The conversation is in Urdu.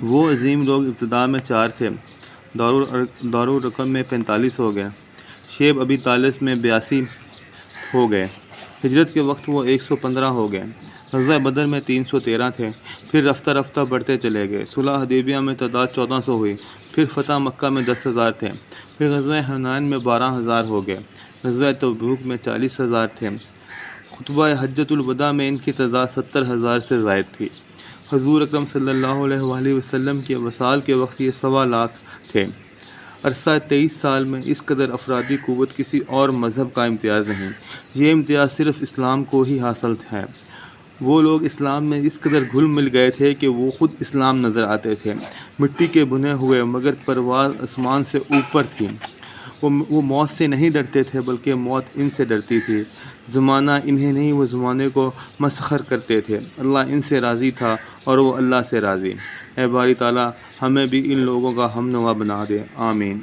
وہ عظیم لوگ ابتدا میں 4 تھے، دارالرقم میں 45 ہو گئے، شیب ابی طالب میں 82 ہو گئے، ہجرت کے وقت وہ 115 ہو گئے، غزوہ بدر میں 313 تھے، پھر رفتہ رفتہ بڑھتے چلے گئے، صلح حدیبیہ میں تعداد 1400 ہوئی، پھر فتح مکہ میں 10,000 تھے، پھر غزوہ حنین میں 12,000 ہو گئے، غزوہ تبوک میں 40,000 تھے، خطبہ حجۃ الوداع میں ان کی تعداد 70,000 سے زائد تھی۔ حضور اکرم صلی اللہ علیہ وآلہ وسلم کے وصال کے وقت یہ 1,25,00,000 تھے۔ عرصہ 23 سال میں اس قدر افرادی قوت کسی اور مذہب کا امتیاز نہیں، یہ امتیاز صرف اسلام کو ہی حاصل ہے۔ وہ لوگ اسلام میں اس قدر گھل مل گئے تھے کہ وہ خود اسلام نظر آتے تھے، مٹی کے بنے ہوئے، مگر پرواز آسمان سے اوپر تھی۔ وہ موت سے نہیں ڈرتے تھے بلکہ موت ان سے ڈرتی تھی۔ زمانہ انہیں نہیں، وہ زمانے کو مسخر کرتے تھے۔ اللہ ان سے راضی تھا اور وہ اللہ سے راضی۔ اے باری تعالیٰ ہمیں بھی ان لوگوں کا ہم نوا بنا دے، آمین۔